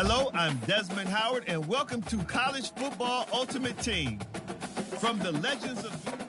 Hello, I'm Desmond Howard, and welcome to College Football Ultimate Team. From the legends of...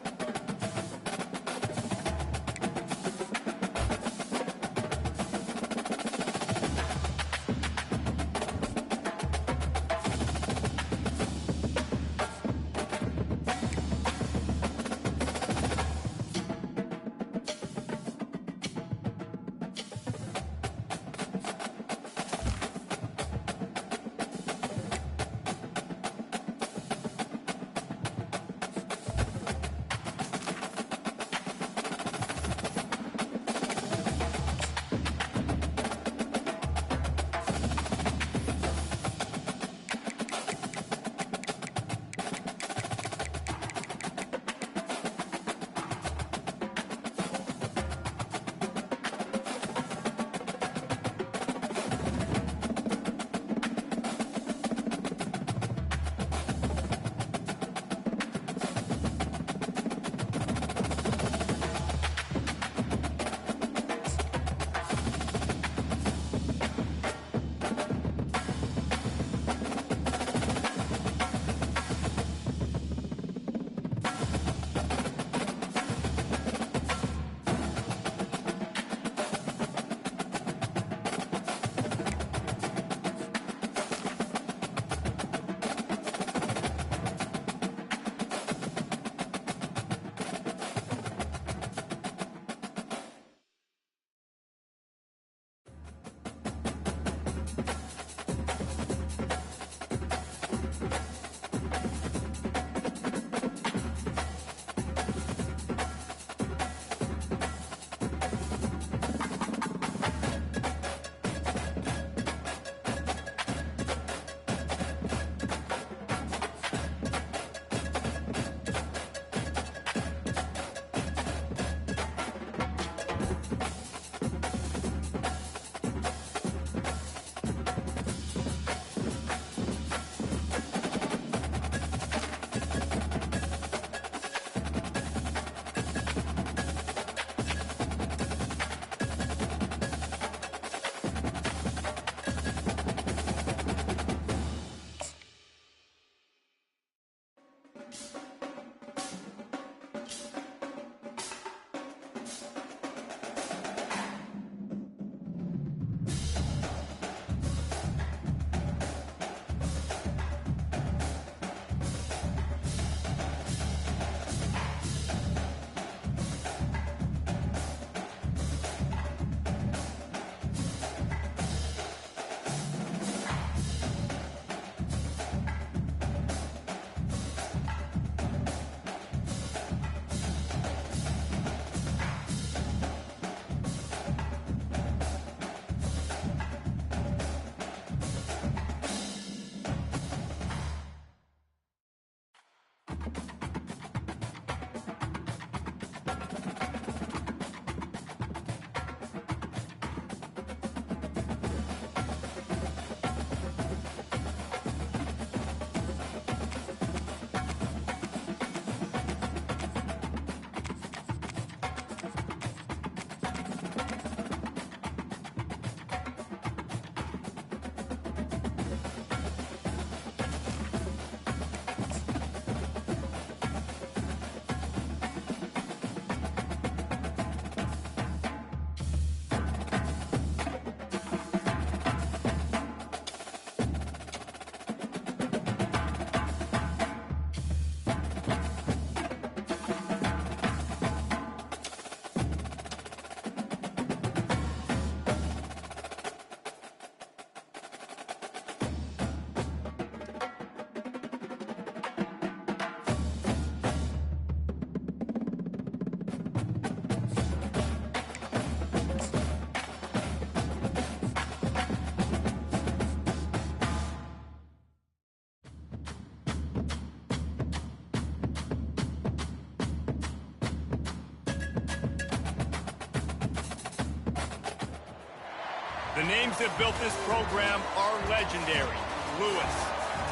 The names that built this program are legendary. Lewis,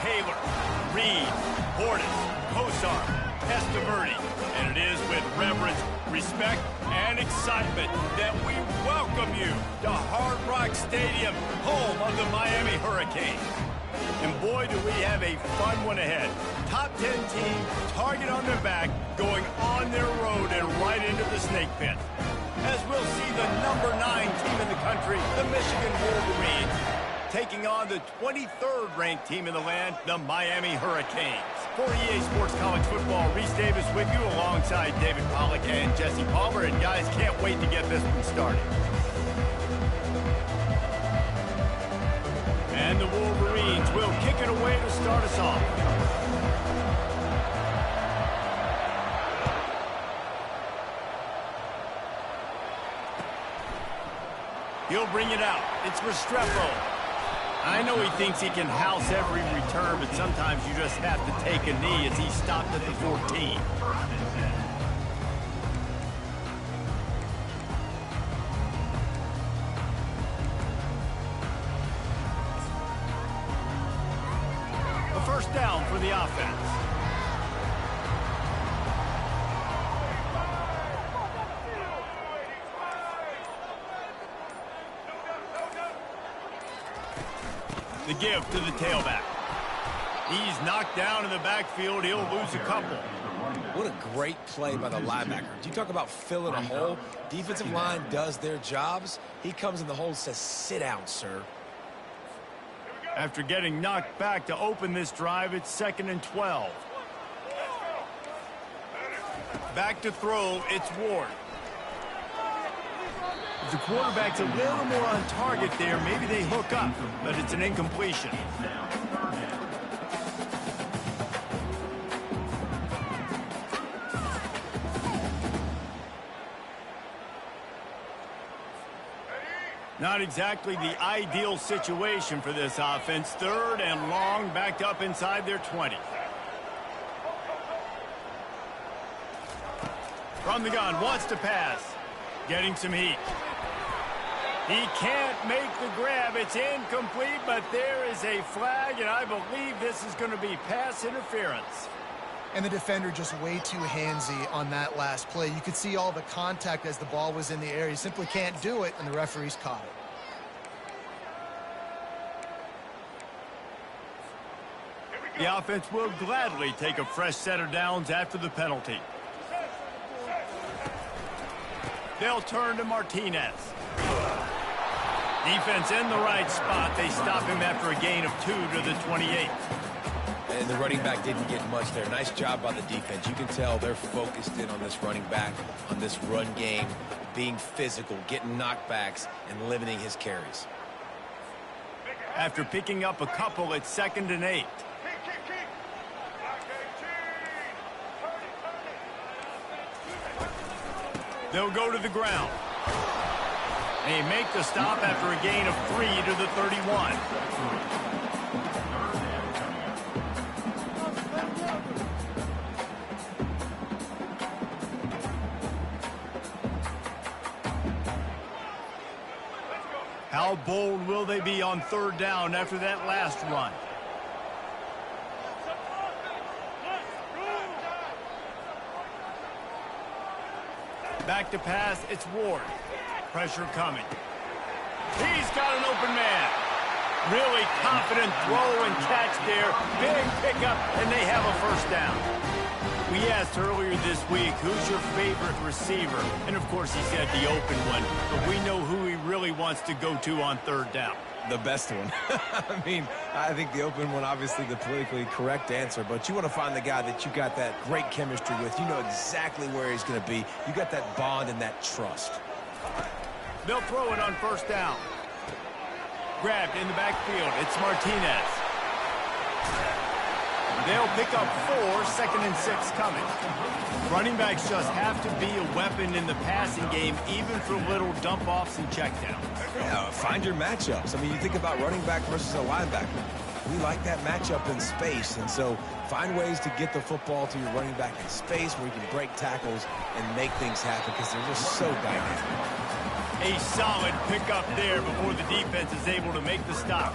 Taylor, Reed, Portis, Kosar, Testaverde. And it is with reverence, respect, and excitement that we welcome you to Hard Rock Stadium, home of the Miami Hurricanes. And boy, do we have a fun one ahead. Top 10 team, target on their back, going on their road and right into the snake pit. As we'll see the #9 team in the country, the Michigan Wolverines, taking on the 23rd ranked team in the land, the Miami Hurricanes. For EA Sports College Football, Reese Davis with you alongside David Pollack and Jesse Palmer. And guys, can't wait to get this one started. And the Wolverines will kick it away to start us off. He'll bring it out. It's Restrepo. I know he thinks he can house every return, but sometimes you just have to take a knee as he stopped at the 14. A first down for the offense. The give to the tailback. He's knocked down in the backfield. He'll lose a couple. What a great play by the linebacker. You talk about filling a hole. Defensive line does their jobs. He comes in the hole and says, sit down, sir. After getting knocked back to open this drive, it's 2nd and 12. Back to throw, it's Ward. The quarterback's a little more on target there. Maybe they hook up, but it's an incompletion. Not exactly the ideal situation for this offense. 3rd and long, backed up inside their 20. From the gun, wants to pass. Getting some heat. He can't make the grab. It's incomplete, but there is a flag, and I believe this is going to be pass interference. And the defender just way too handsy on that last play. You could see all the contact as the ball was in the air. He simply can't do it, and the referees caught it. The offense will gladly take a fresh set of downs after the penalty. They'll turn to Martinez. Defense in the right spot. They stop him after a gain of 2 to the 28. And the running back didn't get much there. Nice job by the defense. You can tell they're focused in on this running back, on this run game, being physical, getting knockbacks, and limiting his carries. After picking up a couple, it's 2nd and 8. They'll go to the ground. They make the stop after a gain of 3 to the 31. How bold will they be on 3rd down after that last run? Back to pass, it's Ward. Pressure coming. He's got an open man. Really confident throw and catch there. Big pickup, and they have a first down. We asked earlier this week, who's your favorite receiver? And, of course, he said the open one. But we know who he really wants to go to on 3rd down. The best one. I mean, I think the open one, obviously the politically correct answer, but you want to find the guy that you got that great chemistry with. You know exactly where he's going to be. You got that bond and that trust. They'll throw it on 1st down. Grabbed in the backfield. It's Martinez. They'll pick up 4, 2nd and 6 coming. Running backs just have to be a weapon in the passing game, even for little dump-offs and checkdowns. Yeah, find your matchups. I mean, you think about running back versus a linebacker. We like that matchup in space, and so find ways to get the football to your running back in space where you can break tackles and make things happen because they're just so dynamic. A solid pickup there before the defense is able to make the stop.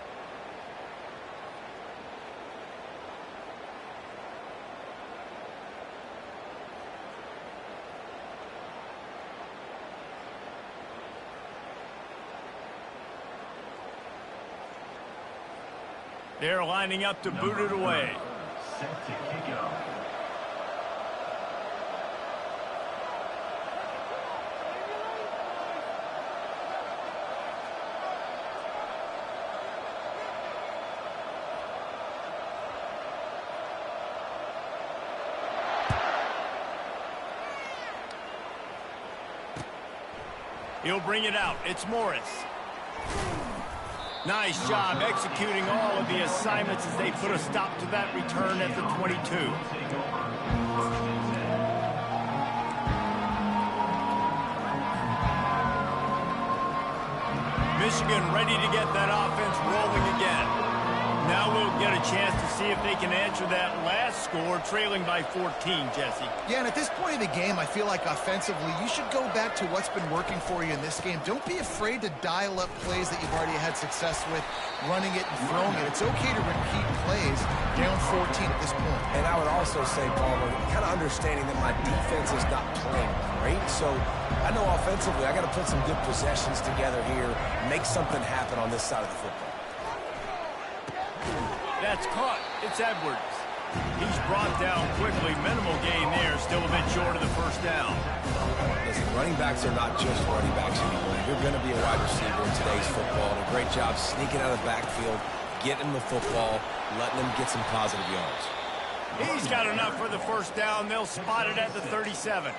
They're lining up to boot it away. Set to kick off. He'll bring it out. It's Morris. Nice job executing all of the assignments as they put a stop to that return at the 22. Michigan ready to get that offense rolling again. Now we'll get a chance to see if they can answer that last score, trailing by 14, Jesse. Yeah, and at this point in the game, I feel like offensively, you should go back to what's been working for you in this game. Don't be afraid to dial up plays that you've already had success with, running it and throwing it. It's okay to repeat plays down 14 at this point. And I would also say, Palmer, kind of understanding that my defense is not playing great, so I know offensively I got to put some good possessions together here, make something happen on this side of the football. That's caught. It's Edwards. He's brought down quickly. Minimal gain there. Still a bit short of the first down. Listen, running backs are not just running backs anymore. You're going to be a wide receiver in today's football. And a great job sneaking out of the backfield, getting the football, letting them get some positive yards. He's got enough for the first down. They'll spot it at the 37th.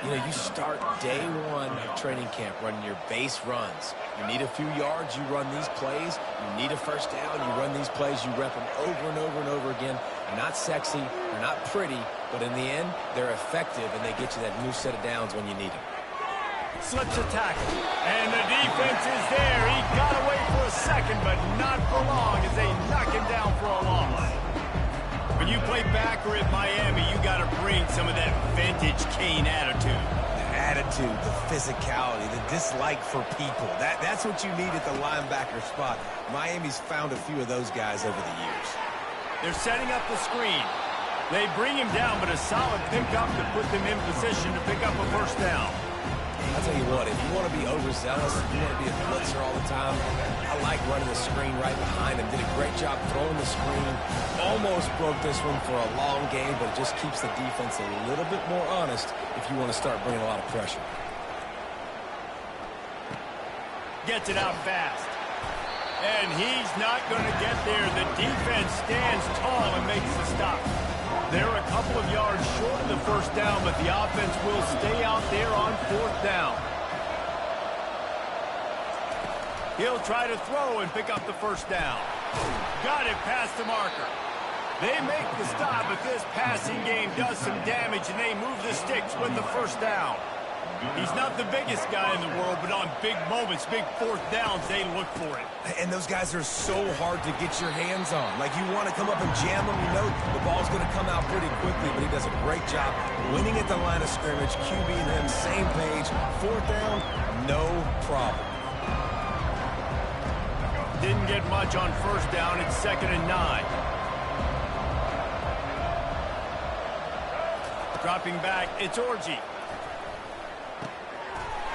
You know, you start day one of training camp running your base runs. You need a few yards, you run these plays. You need a first down, you run these plays. You rep them over and over and over again. They're not sexy, they're not pretty, but in the end, they're effective, and they get you that new set of downs when you need them. Slips a tackle, and the defense is there. He got away for a second, but not for long as they knock him down for a loss. When you play backer at Miami, you got to bring some of that vintage Kane attitude. The attitude, the physicality, the dislike for people. That's what you need at the linebacker spot. Miami's found a few of those guys over the years. They're setting up the screen. They bring him down, but a solid pickup to put them in position to pick up a first down. I'll tell you what, if you want to be overzealous, if you want to be a blitzer all the time, I like running the screen right behind him. Did a great job throwing the screen. Almost broke this one for a long game, but it just keeps the defense a little bit more honest if you want to start bringing a lot of pressure. Gets it out fast. And he's not going to get there. The defense stands tall and makes the stop. They're a couple of yards short of the first down, but the offense will stay out there on fourth down. He'll try to throw and pick up the first down. Got it past the marker. They make the stop, but this passing game does some damage, and they move the sticks with the first down. He's not the biggest guy in the world, but on big moments, big fourth downs, they look for it. And those guys are so hard to get your hands on. Like, you want to come up and jam them, you know the ball's going to come out pretty quickly, but he does a great job winning at the line of scrimmage, QBing him, same page. Fourth down, no problem. Didn't get much on first down. It's 2nd and 9. Dropping back, it's Orji.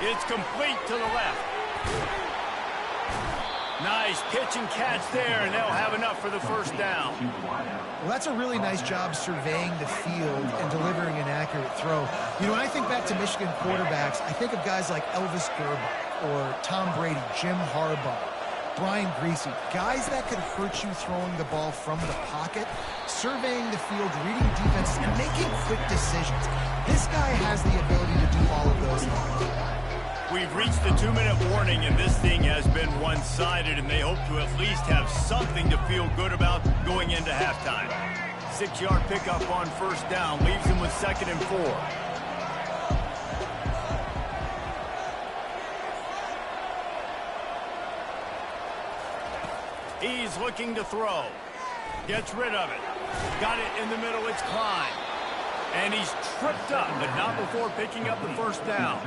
It's complete to the left. Nice pitch and catch there, and they'll have enough for the first down. Well, that's a really nice job surveying the field and delivering an accurate throw. You know, when I think back to Michigan quarterbacks, I think of guys like Elvis Gerbach or Tom Brady, Jim Harbaugh, Brian Greasy, guys that could hurt you throwing the ball from the pocket, surveying the field, reading defenses, and making quick decisions. This guy has the ability to do all of those things. We've reached the 2-minute warning, and this thing has been one-sided, and they hope to at least have something to feel good about going into halftime. 6-yard pickup on first down leaves them with 2nd and 4. He's looking to throw. Gets rid of it. Got it in the middle. It's Klein. And he's tripped up, but not before picking up the first down.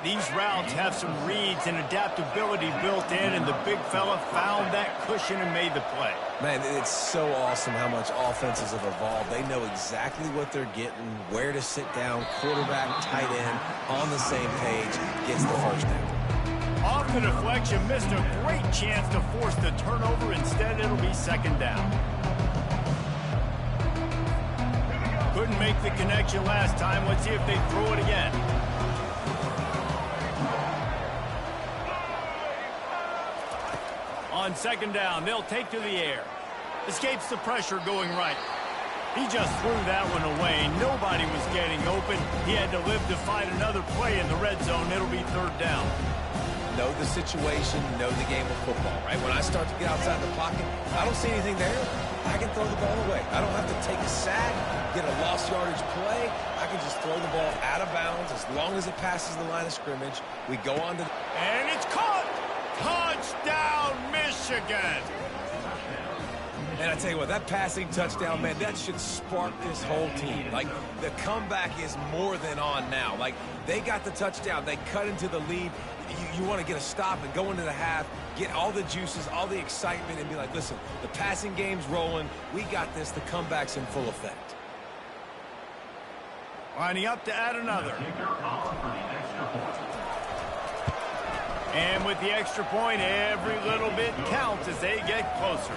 These routes have some reads and adaptability built in, and the big fella found that cushion and made the play. Man, it's so awesome how much offenses have evolved. They know exactly what they're getting, where to sit down, quarterback, tight end, on the same page, gets the first down. the deflection, missed a great chance to force the turnover. Instead, it'll be second down. Couldn't make the connection last time. Let's see if they throw it again. On second down, they'll take to the air. Escapes the pressure going right. He just threw that one away. Nobody was getting open. He had to live to fight another play in the red zone. It'll be third down. Know the situation, know the game of football, right? When I start to get outside the pocket, I don't see anything there. I can throw the ball away. I don't have to take a sack, get a lost yardage play. I can just throw the ball out of bounds as long as it passes the line of scrimmage. We go on to... And it's caught! Touchdown, Michigan! And I tell you what, that passing touchdown, man, that should spark this whole team. Like, the comeback is more than on now. Like, they got the touchdown. They cut into the lead. You want to get a stop and go into the half, get all the juices, all the excitement, and be like, listen, the passing game's rolling. We got this. The comeback's in full effect. Lining up to add another. And with the extra point, every little bit counts as they get closer.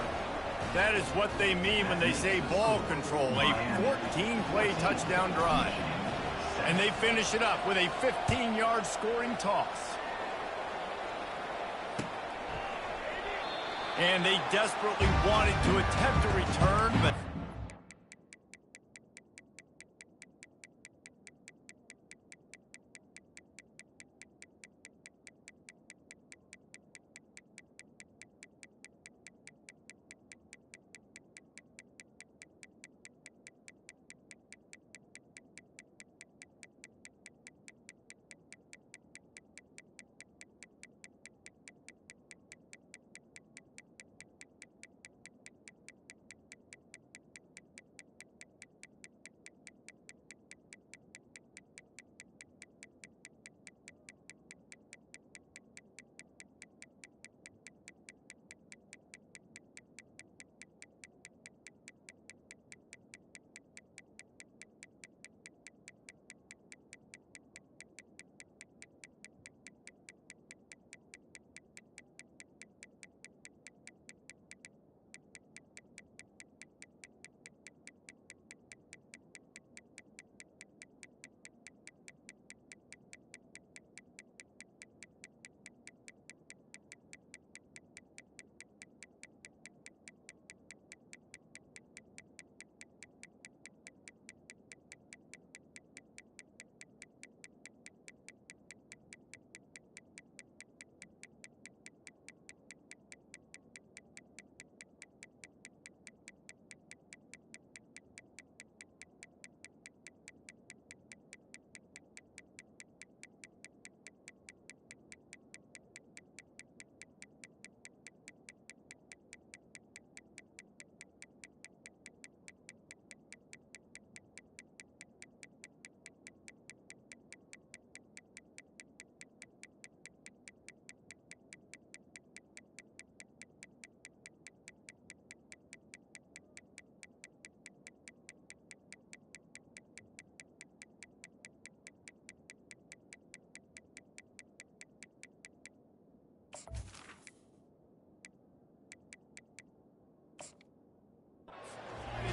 That is what they mean when they say ball control, a 14-play touchdown drive. And they finish it up with a 15-yard scoring toss. And they desperately wanted to attempt a return, but...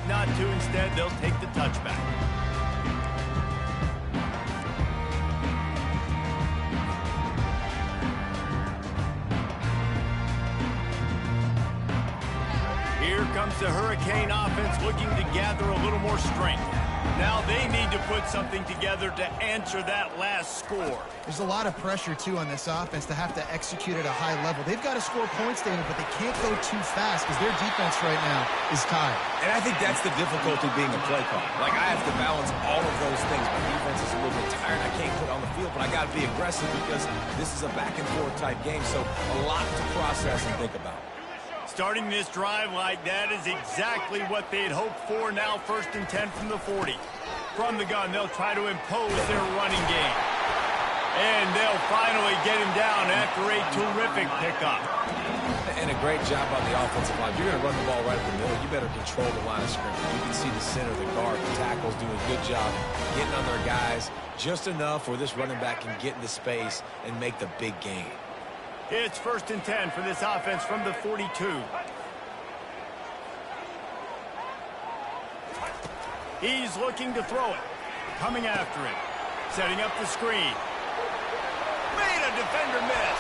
Not to, instead, they'll take the touchback. Here comes the Hurricane offense looking to gather a little more strength. Now they need to put something together to answer that last score. There's a lot of pressure, too, on this offense to have to execute at a high level. They've got to score points, David, but they can't go too fast because their defense right now is tired. And I think that's the difficulty being a play caller. Like, I have to balance all of those things. My defense is a little bit tired. I can't put on the field, but I got to be aggressive because this is a back-and-forth type game, so a lot to process and think about. Starting this drive like that is exactly what they'd hoped for. Now 1st and 10 from the 40. From the gun, they'll try to impose their running game. And they'll finally get him down after a terrific pickup. And a great job on the offensive line. If you're going to run the ball right in the middle, you better control the line of scrimmage. You can see the center, the guard, the tackles doing a good job getting on their guys just enough where this running back can get into space and make the big game. It's 1st and 10 for this offense from the 42. He's looking to throw it. Coming after it. Setting up the screen. Made a defender miss.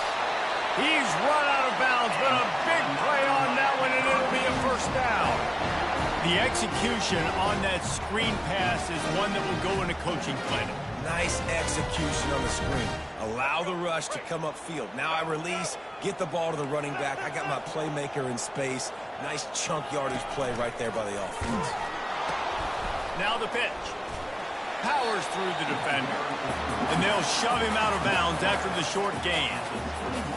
He's run out of bounds, but a big play on that one, and it'll be a 1st down. The execution on that screen pass is one that will go in a coaching clinic. Nice execution on the screen. Allow the rush to come upfield. Now I release, get the ball to the running back. I got my playmaker in space. Nice chunk yardage play right there by the offense. Now the pitch. Powers through the defender. And they'll shove him out of bounds after the short gain.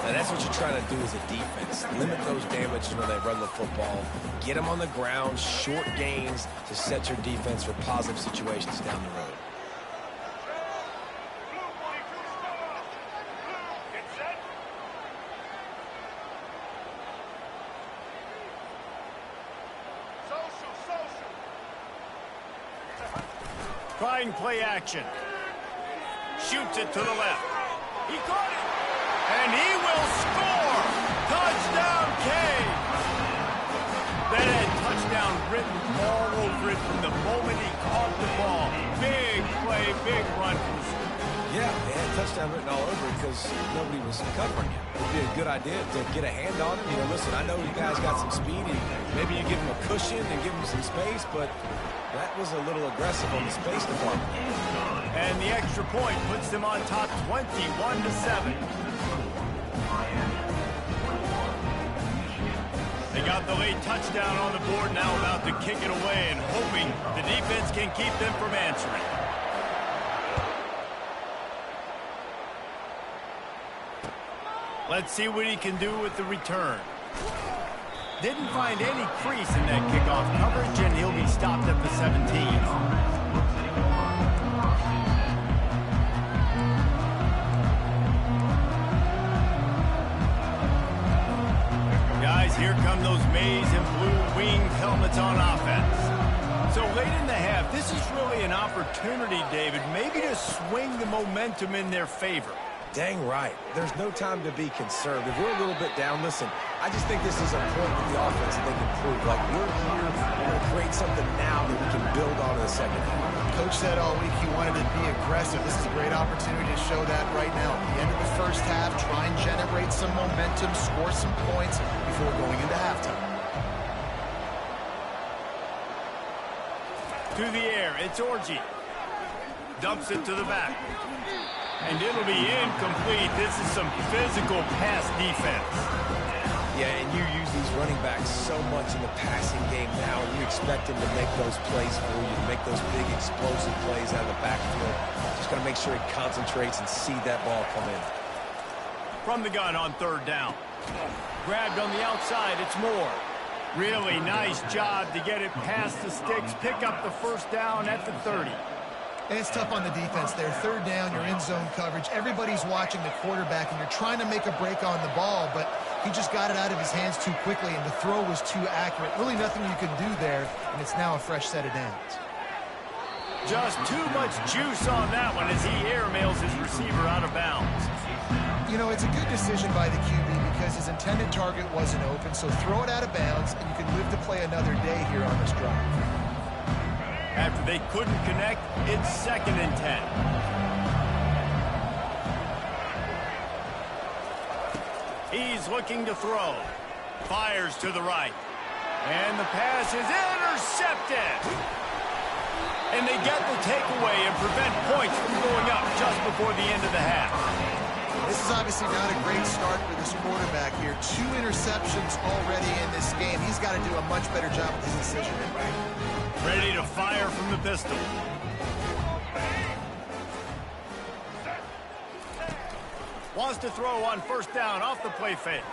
Now that's what you're trying to do as a defense. Limit those damages when they run the football. Get them on the ground, short gains to set your defense for positive situations down the road. Trying play action. Shoots it to the left. He caught it. And he will score. Touchdown, Kane. That had touchdown written all over it from the moment he caught the ball. Big play, big run. Yeah, they had touchdown written all over it because nobody was covering it. It would be a good idea to get a hand on him. You know, listen, I know you guys got some speed, and maybe you give him a cushion and give him some space, but that was a little aggressive on the space department. And the extra point puts them on top 21-7. They got the late touchdown on the board, now about to kick it away and hoping the defense can keep them from answering. Let's see what he can do with the return. Didn't find any crease in that kickoff coverage, and he'll be stopped at the 17. Guys, here come those maize and blue winged helmets on offense. So late in the half, this is really an opportunity, David, maybe to swing the momentum in their favor. Dang right. There's no time to be conservative. We're a little bit down. Listen, I just think this is a point with the offense that they can prove. Like, we're here, we're going to create something now that we can build on in the second half. Coach said all week he wanted to be aggressive. This is a great opportunity to show that right now. At the end of the first half, try and generate some momentum, score some points before going into halftime. To the air, it's Orji. Dumps it to the back. And it'll be incomplete. This is some physical pass defense. Yeah, and you use these running backs so much in the passing game now, and you expect them to make those plays for you, to make those big explosive plays out of the backfield. Just got to make sure he concentrates and see that ball come in. From the gun on 3rd down. Grabbed on the outside, it's Moore. Really nice job to get it past the sticks, pick up the 1st down at the 30. And it's tough on the defense there. 3rd down, you're in zone coverage. Everybody's watching the quarterback, and you're trying to make a break on the ball, but he just got it out of his hands too quickly, and the throw was too accurate. Really nothing you can do there, and it's now a fresh set of downs. Just too much juice on that one as he airmails his receiver out of bounds. You know, it's a good decision by the QB because his intended target wasn't open, so throw it out of bounds, and you can live to play another day here on this drive. After they couldn't connect, it's 2nd and 10. He's looking to throw. Fires to the right. And the pass is intercepted. And they get the takeaway and prevent points from going up just before the end of the half. This is obviously not a great start for this quarterback here. 2 interceptions already in this game. He's got to do a much better job with his decision-making. Ready to fire from the pistol. Wants to throw on 1st down off the play fake.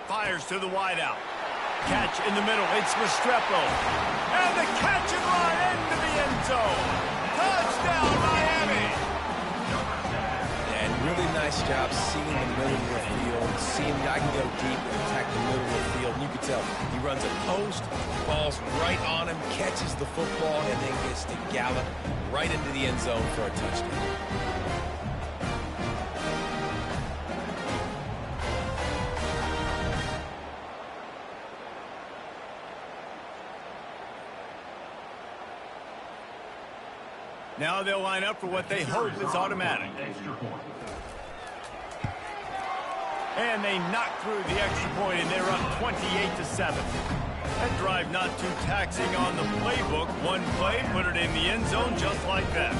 Fires to the wideout. Catch in the middle. It's Restrepo. And the catch and run into the end zone. Touchdown, Miami. And really nice job seeing the middle of the field. Seeing I can go deep and attack the middle of the field. And you can tell he runs a post, ball's right on him, catches the football, and then gets to gallop right into the end zone for a touchdown. Now they'll line up for what they hope is automatic. Extra point. And they knock through the extra point, and they're up 28-7. That drive not too taxing on the playbook. One play, put it in the end zone just like that.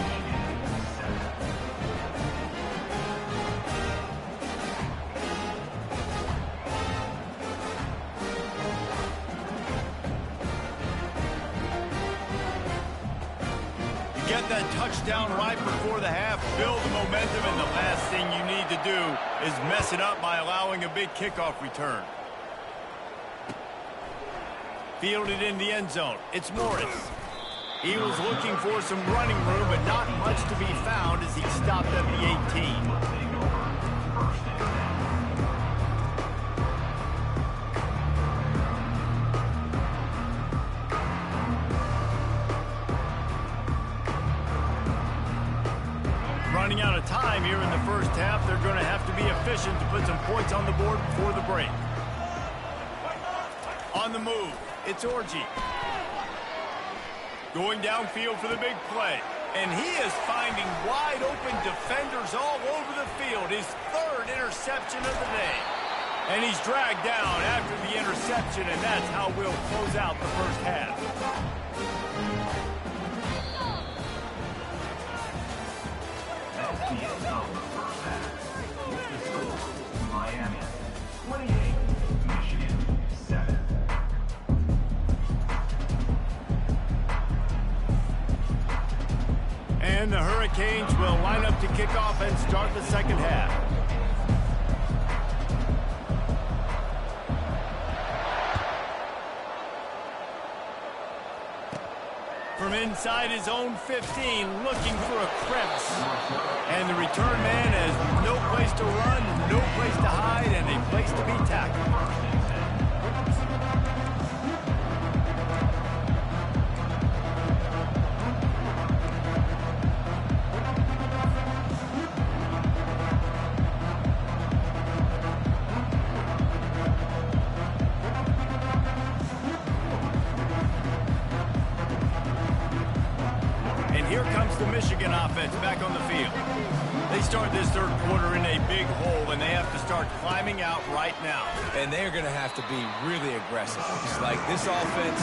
Get that touchdown right before the half, build the momentum, and the last thing you need to do is mess it up by allowing a big kickoff return. Fielded in the end zone. It's Morris. He was looking for some running room, but not much to be found as he stopped at the 18. Running out of time here in the first half. They're going to have to be efficient to put some points on the board before the break. On the move, it's Orji. Going downfield for the big play. And he is finding wide open defenders all over the field. His third interception of the day. And he's dragged down after the interception, and that's how we'll close out the first half. The end of the first half. With the score, Miami 28, Michigan 7. And the Hurricanes will line up to kick off and start the second half. From inside his own 15, looking for a crevice. And the return man has no place to run, no place to hide, and a place to be tackled. Here comes the Michigan offense back on the field. They start this third quarter in a big hole, and they have to start climbing out right now. And they're going to have to be really aggressive. It's like this offense,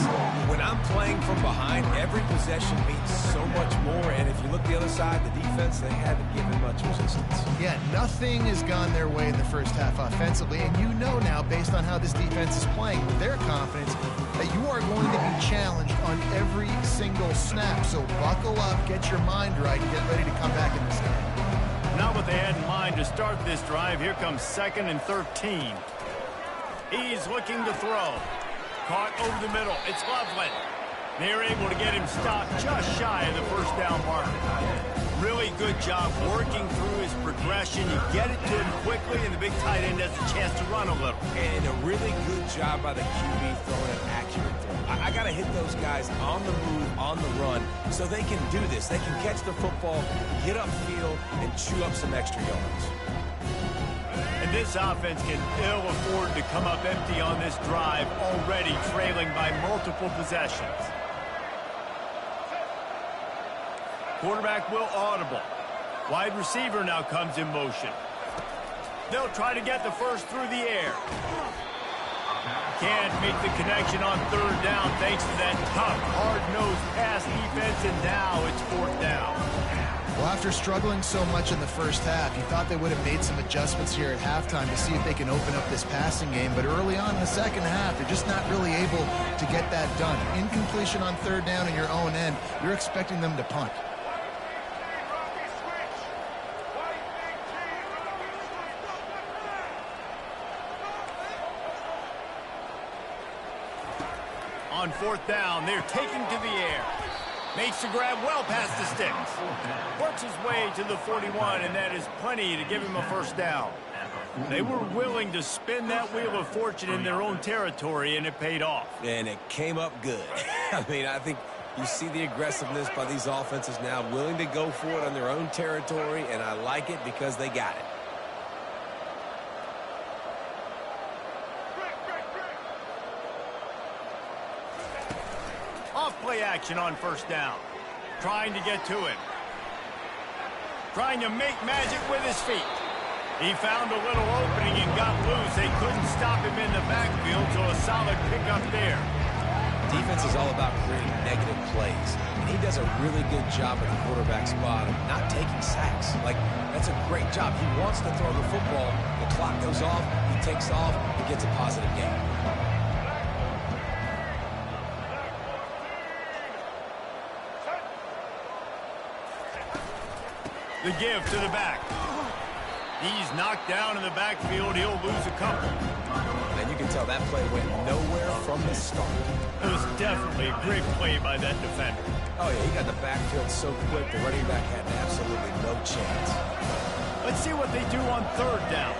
when I'm playing from behind, every possession means so much more. And if you look the other side, the defense, they haven't given much resistance. Yeah, nothing has gone their way in the first half offensively. And you know now, based on how this defense is playing, with their confidence, that you are going to be challenged on every single snap. So buckle up, get your mind right, and get ready to come back in this game. Not what they had in mind to start this drive. Here comes 2nd and 13. He's looking to throw. Caught over the middle. It's Loveland. They're able to get him stopped just shy of the first down marker. Really good job working through his progression. You get it to him quickly, and the big tight end has a chance to run a little. And a really good job by the QB throwing an accurate throw. I got to hit those guys on the move, on the run, so they can do this. They can catch the football, get upfield, and chew up some extra yards. And this offense can ill afford to come up empty on this drive, already trailing by multiple possessions. Quarterback will audible. Wide receiver now comes in motion. They'll try to get the first through the air. Can't make the connection on third down thanks to that tough, hard-nosed pass defense, and now it's 4th down. Well, after struggling so much in the first half, you thought they would have made some adjustments here at halftime to see if they can open up this passing game. But early on in the second half, they're just not really able to get that done. Incompletion on third down in your own end, you're expecting them to punt. On 4th down, they're taken to the air. Makes the grab well past the sticks. Works his way to the 41, and that is plenty to give him a first down. They were willing to spin that wheel of fortune in their own territory, and it paid off. And it came up good. I mean, I think you see the aggressiveness by these offenses now, willing to go for it on their own territory, and I like it because they got it. Off play action on 1st down. Trying to get to him. trying to make magic with his feet. He found a little opening and got loose. They couldn't stop him in the backfield, so a solid pickup there. Defense is all about creating negative plays, and he does a really good job at the quarterback spot of not taking sacks. Like, that's a great job. He wants to throw the football. The clock goes off. He takes off. He gets a positive gain. The give to the back. He's knocked down in the backfield. He'll lose a couple. And you can tell that play went nowhere from the start. It was definitely a great play by that defender. Oh, yeah, he got the backfield so quick, the running back had absolutely no chance. Let's see what they do on third down.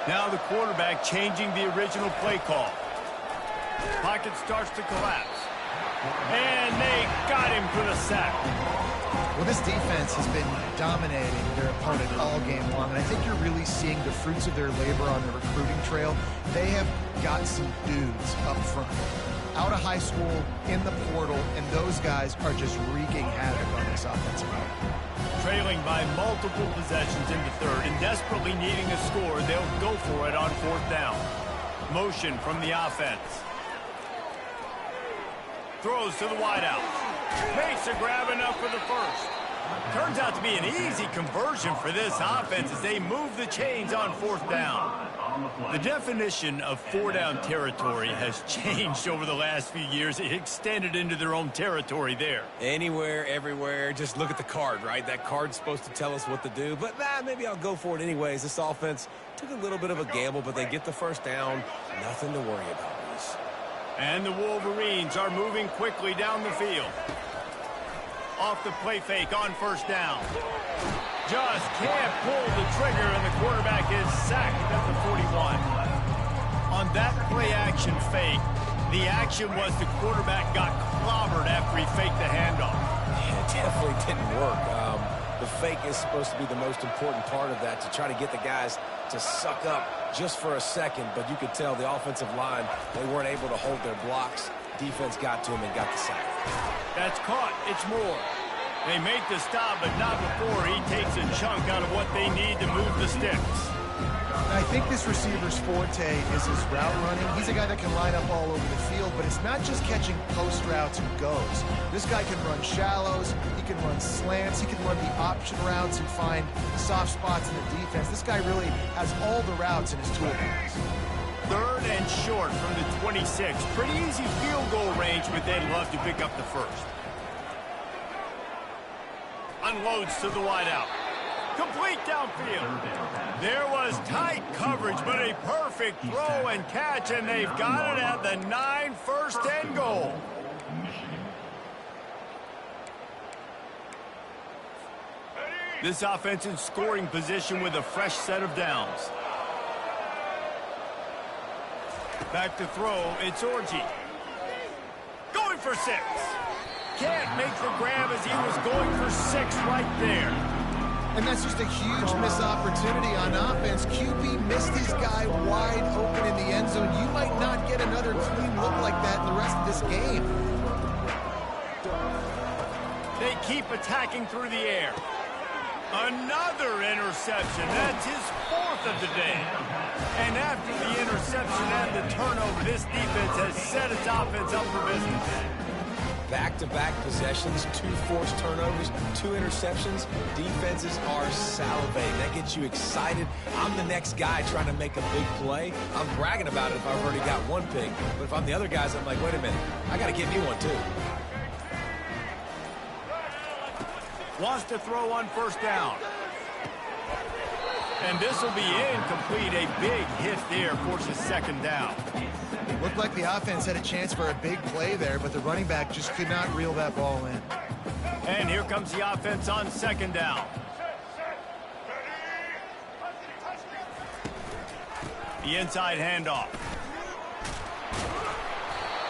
Now the quarterback changing the original play call. Pocket starts to collapse. And they got him for the sack. Well, this defense has been dominating their opponent all game long, and I think you're really seeing the fruits of their labor on the recruiting trail. They have got some dudes up front, out of high school, in the portal, and those guys are just wreaking havoc on this offensive line. Trailing by multiple possessions into third and desperately needing a score, they'll go for it on fourth down. Motion from the offense. Throws to the wideout. Makes a grab enough for the first. Turns out to be an easy conversion for this offense as they move the chains on fourth down. The definition of four-down territory has changed over the last few years. It extended into their own territory there. Anywhere, everywhere, just look at the card, right? That card's supposed to tell us what to do, but maybe I'll go for it anyways. This offense took a little bit of a gamble, but they get the first down. Nothing to worry about, Reese. And the Wolverines are moving quickly down the field. Off the play fake on first down. Just can't pull the trigger, and the quarterback is sacked at the 41. On that play-action fake, the action was the quarterback got clobbered after he faked the handoff. Yeah, it definitely didn't work. The fake is supposed to be the most important part of that, to try to get the guys to suck up just for a second, but you could tell the offensive line, they weren't able to hold their blocks. Defense got to him and got the sack. That's caught. It's Moore. They make the stop, but not before he takes a chunk out of what they need to move the sticks. I think this receiver's forte is his route running. He's a guy that can line up all over the field, but it's not just catching post routes and goes. This guy can run shallows, he can run slants, he can run the option routes and find soft spots in the defense. This guy really has all the routes in his toolbox. Third and short from the 26. Pretty easy field goal range, but they'd love to pick up the first. Unloads to the wideout. Complete downfield. There was tight coverage, but a perfect throw and catch, and they've got it at the 9, first and goal. This offense in scoring position with a fresh set of downs. Back to throw, it's Orji. Going for 6. Can't make the grab as he was going for 6 right there. And that's just a huge missed opportunity on offense. QB missed his guy wide open in the end zone. You might not get another clean look like that in the rest of this game. They keep attacking through the air. Another interception. That's his 4th of the day. And after the interception and the turnover, this defense has set its offense up for business. Back-to-back possessions, 2 forced turnovers, 2 interceptions. Defenses are salivating. That gets you excited. I'm the next guy trying to make a big play. I'm bragging about it if I've already got 1 pick. But if I'm the other guys, I'm like, wait a minute, I got to get me 1 too. Wants to throw on first down. And this will be incomplete. A big hit there forces second down. Looked like the offense had a chance for a big play there, but the running back just could not reel that ball in. And here comes the offense on second down. The inside handoff.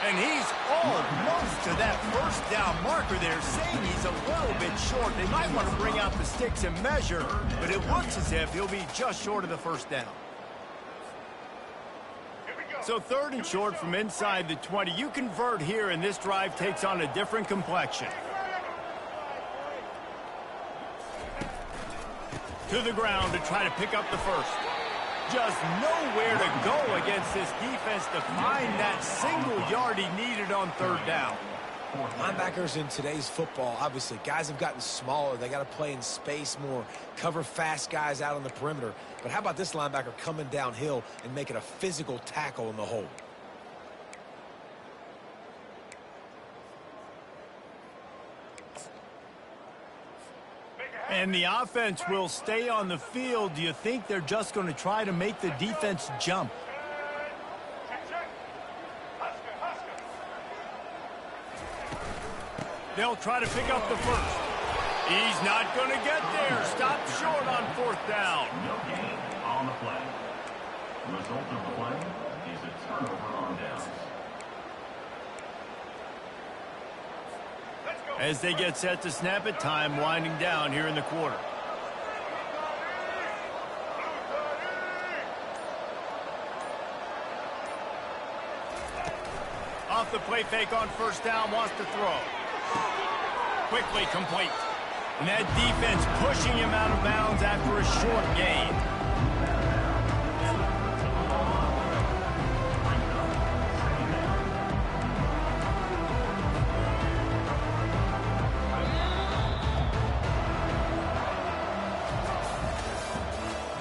And he's almost to that first down marker there, saying he's a little bit short. They might want to bring out the sticks and measure, but it looks as if he'll be just short of the first down. So 3rd and short from inside the 20. You convert here, and this drive takes on a different complexion. To the ground to try to pick up the first. Just nowhere to go against this defense to find that single yard he needed on 3rd down. Linebackers in today's football, obviously, guys have gotten smaller. They got to play in space more, cover fast guys out on the perimeter. But how about this linebacker coming downhill and making a physical tackle in the hole? And the offense will stay on the field. Do you think they're just going to try to make the defense jump? They'll try to pick up the first. He's not going to get there. Stop short on 4th down. No gain on the play. Result of the play is a turnover on downs. As they get set to snap it, time winding down here in the quarter. Off the play fake on 1st down, wants to throw. Quickly complete. And that defense pushing him out of bounds after a short gain.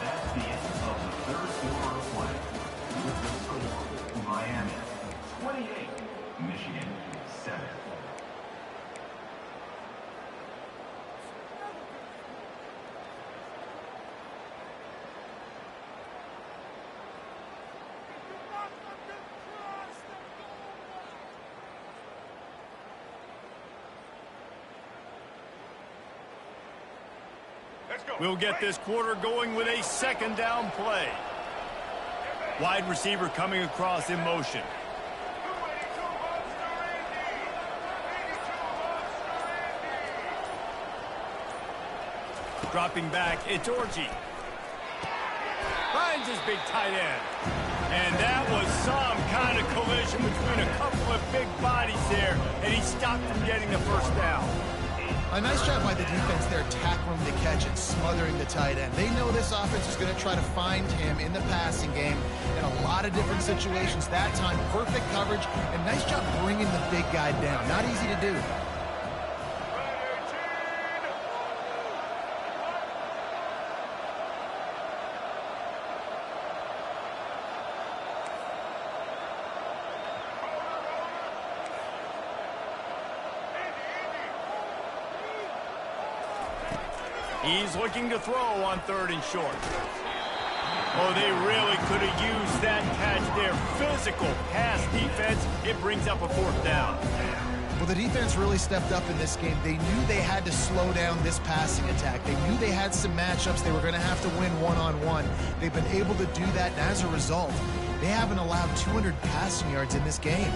That's the end of the 3rd quarter of play. With the score, Miami 28, Michigan 7. We'll get this quarter going with a 2nd down play. Wide receiver coming across in motion. Dropping back, it's Orji. Finds his big tight end. And that was some kind of collision between a couple of big bodies there, and he stopped from getting the 1st down. A nice job by the defense there, tackling the catch and smothering the tight end. They know this offense is going to try to find him in the passing game in a lot of different situations. That time, perfect coverage, and nice job bringing the big guy down. Not easy to do. He's looking to throw on 3rd and short. Oh, they really could have used that catch there. Physical pass defense. It brings up a 4th down. Well, the defense really stepped up in this game. They knew they had to slow down this passing attack. They knew they had some matchups they were going to have to win one-on-one. They've been able to do that, and as a result, they haven't allowed 200 passing yards in this game.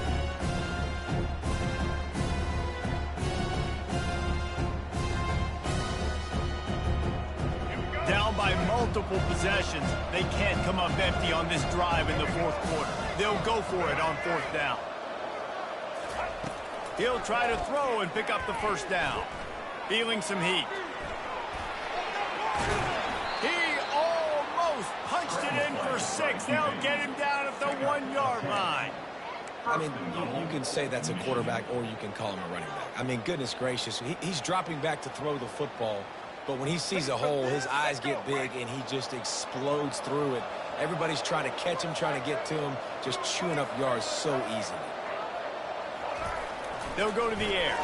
Down by multiple possessions. They can't come up empty on this drive in the 4th quarter. They'll go for it on 4th down. He'll try to throw and pick up the 1st down. Feeling some heat. He almost punched it in for 6. They'll get him down at the 1-yard line. I mean, you can say that's a quarterback or you can call him a running back. I mean, goodness gracious, he's dropping back to throw the football. But when he sees a hole, his eyes get big, and he just explodes through it. Everybody's trying to catch him, trying to get to him, just chewing up yards so easily. They'll go to the air.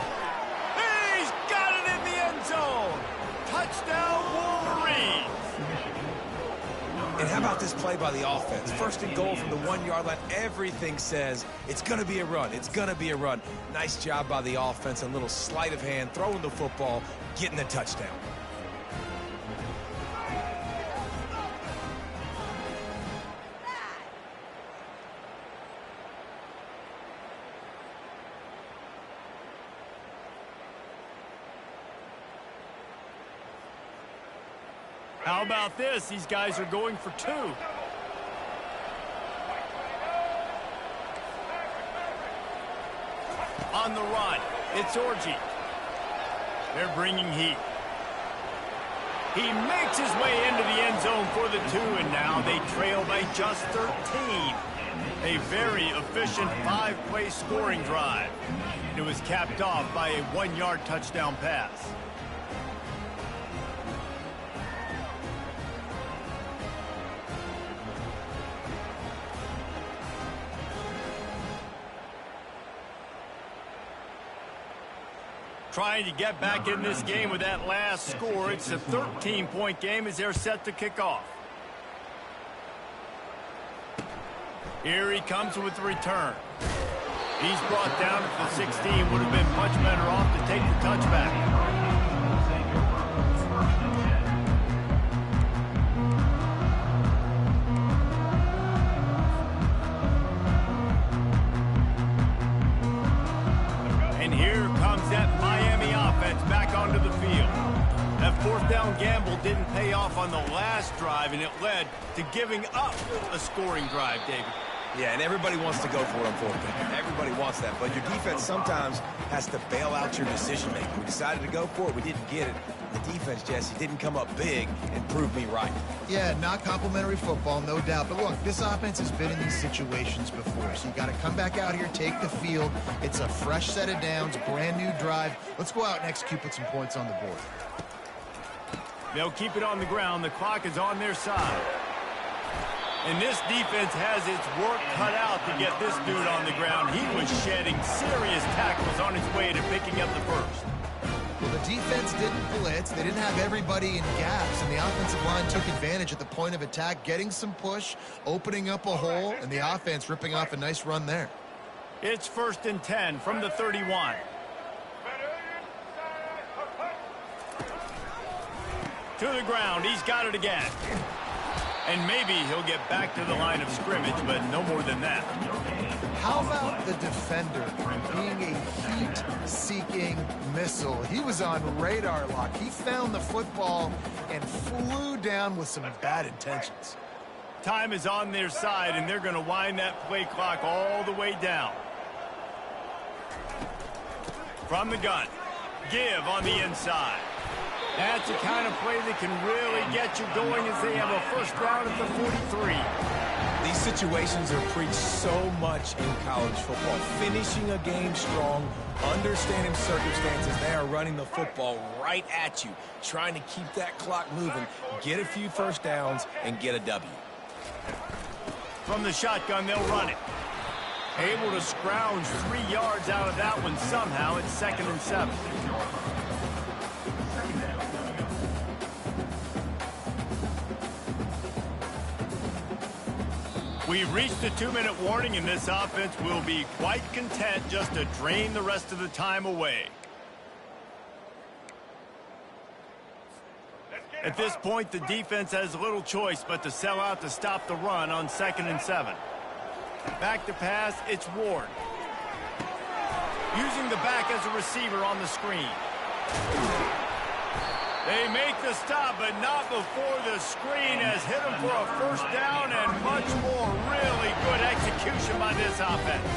He's got it in the end zone. Touchdown, Wolverines. And how about this play by the offense? 1st and goal from the 1-yard line. Everything says it's going to be a run. It's going to be a run. Nice job by the offense. A little sleight of hand, throwing the football, getting the touchdown. How about this? These guys are going for 2. on the run. It's Orji. They're bringing heat. He makes his way into the end zone for the 2, and now they trail by just 13. A very efficient 5-play scoring drive. It was capped off by a 1-yard touchdown pass. Trying to get back in this game with that last score. It's a 13-point game as they're set to kick off. Here he comes with the return. He's brought down at the 16. Would have been much better off to take the touchback. Fourth down gamble didn't pay off on the last drive, and it led to giving up a scoring drive, David. Yeah, and everybody wants to go for it on fourth down. Everybody wants that, but your defense sometimes has to bail out your decision-making. We decided to go for it. We didn't get it. The defense, Jesse, didn't come up big and prove me right. Yeah, not complimentary football, no doubt. But look, this offense has been in these situations before, so you got to come back out here, take the field. It's a fresh set of downs, brand new drive. Let's go out and execute, put some points on the board. They'll keep it on the ground. The clock is on their side. And this defense has its work cut out to get this dude on the ground. He was shedding serious tackles on his way to picking up the first. Well, the defense didn't blitz. They didn't have everybody in gaps, and the offensive line took advantage at the point of attack, getting some push, opening up a hole, and the offense ripping off a nice run there. It's 1st and 10 from the 31. To the ground. He's got it again. And maybe he'll get back to the line of scrimmage, but no more than that. How about the defender being a heat-seeking missile? He was on radar lock. He found the football and flew down with some bad intentions. Time is on their side, and they're going to wind that play clock all the way down. From the gun. Give on the inside. That's the kind of play that can really get you going as they have a first down at the 43. These situations are preached so much in college football. Finishing a game strong, understanding circumstances. They are running the football right at you, trying to keep that clock moving, get a few first downs, and get a W. From the shotgun, they'll run it. Able to scrounge 3 yards out of that one somehow. It's 2nd and 7. We've reached the 2-minute warning, and this offense will be quite content just to drain the rest of the time away. At this point, the defense has little choice but to sell out to stop the run on 2nd and 7. Back to pass, it's Ward. Using the back as a receiver on the screen. They make the stop, but not before the screen has hit them for a first down and much more. Really good execution by this offense.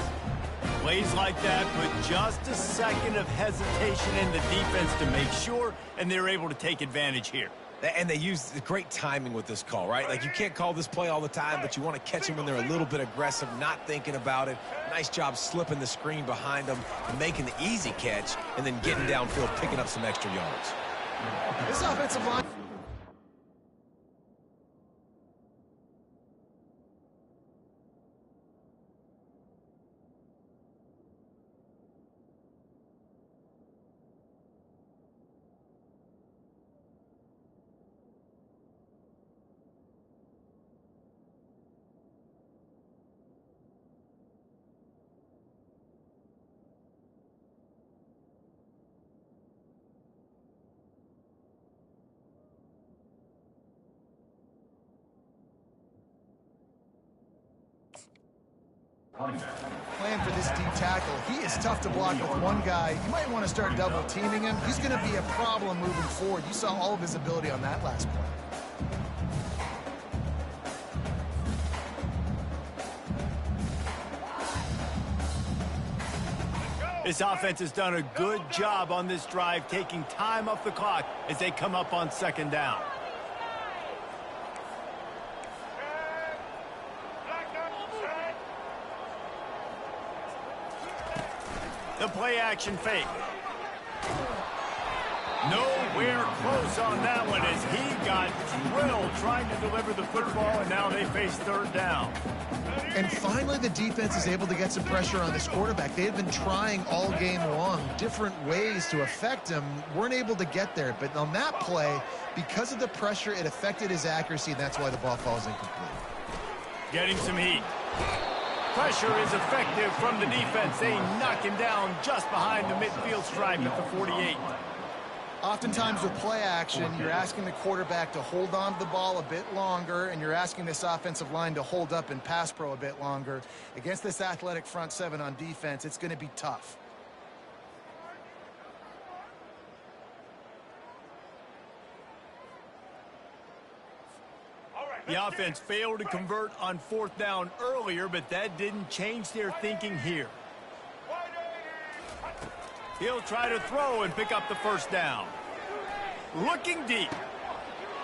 Plays like that put just a second of hesitation in the defense to make sure, and they're able to take advantage here. And they use great timing with this call, right? Like, you can't call this play all the time, but you want to catch them when they're a little bit aggressive, not thinking about it. Nice job slipping the screen behind them, making the easy catch, and then getting downfield, picking up some extra yards. This offensive line. Playing for this deep tackle. He is tough to block with one guy. You might want to start double teaming him. He's going to be a problem moving forward. You saw all of his ability on that last play. This offense has done a good job on this drive, taking time off the clock as they come up on second down. The play-action fake. Nowhere close on that one as he got drilled trying to deliver the football, and now they face third down. And finally, the defense is able to get some pressure on this quarterback. They had been trying all game long different ways to affect him, weren't able to get there. But on that play, because of the pressure, it affected his accuracy, and that's why the ball falls incomplete. Getting some heat. Pressure is effective from the defense. They knock him down just behind the midfield stripe at the 48. Oftentimes with play action, you're asking the quarterback to hold on to the ball a bit longer, and you're asking this offensive line to hold up in pass pro a bit longer. Against this athletic front seven on defense, it's going to be tough. The offense failed to convert on fourth down earlier, but that didn't change their thinking here. He'll try to throw and pick up the first down. Looking deep.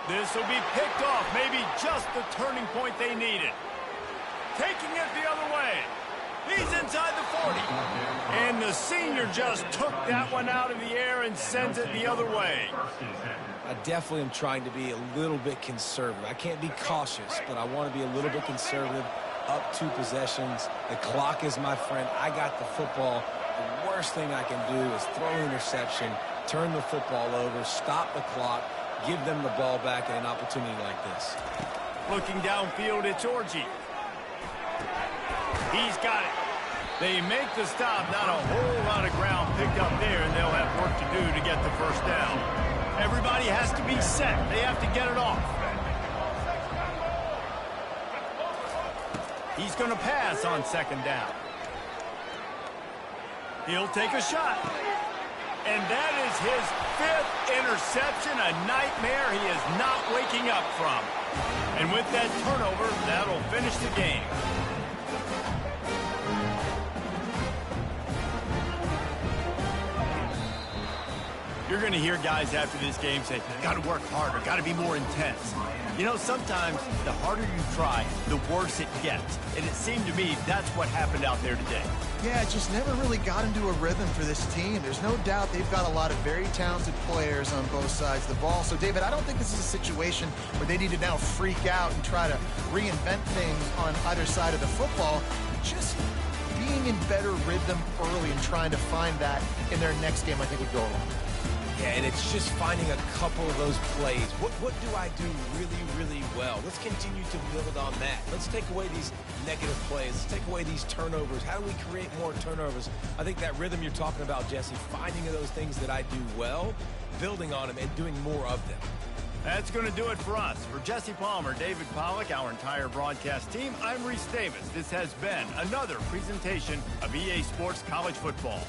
This will be picked off, maybe just the turning point they needed. Taking it the other way. He's inside the 40. And the senior just took that one out of the air and sends it the other way. I definitely am trying to be a little bit conservative. I can't be cautious, but I want to be a little bit conservative. Up 2 possessions. The clock is my friend. I got the football. The worst thing I can do is throw an interception, turn the football over, stop the clock, give them the ball back in an opportunity like this. Looking downfield, it's Orji. He's got it. They make the stop. Not a whole lot of ground picked up there, and they'll have work to do to get the first down. Everybody has to be set. They have to get it off. He's going to pass on second down. He'll take a shot. And that is his 5th interception, a nightmare he is not waking up from. And with that turnover, that'll finish the game. You're going to hear guys after this game say, got to work harder, got to be more intense. You know, sometimes the harder you try, the worse it gets. And it seemed to me that's what happened out there today. Yeah, it just never really got into a rhythm for this team. There's no doubt they've got a lot of very talented players on both sides of the ball. So, David, I don't think this is a situation where they need to now freak out and try to reinvent things on either side of the football. Just being in better rhythm early and trying to find that in their next game, I think would go a long way. Yeah, and it's just finding a couple of those plays. What do I do really, really well? Let's continue to build on that. Let's take away these negative plays. Let's take away these turnovers. How do we create more turnovers? I think that rhythm you're talking about, Jesse, finding those things that I do well, building on them, and doing more of them. That's going to do it for us. For Jesse Palmer, David Pollack, our entire broadcast team, I'm Reese Davis. This has been another presentation of EA Sports College Football.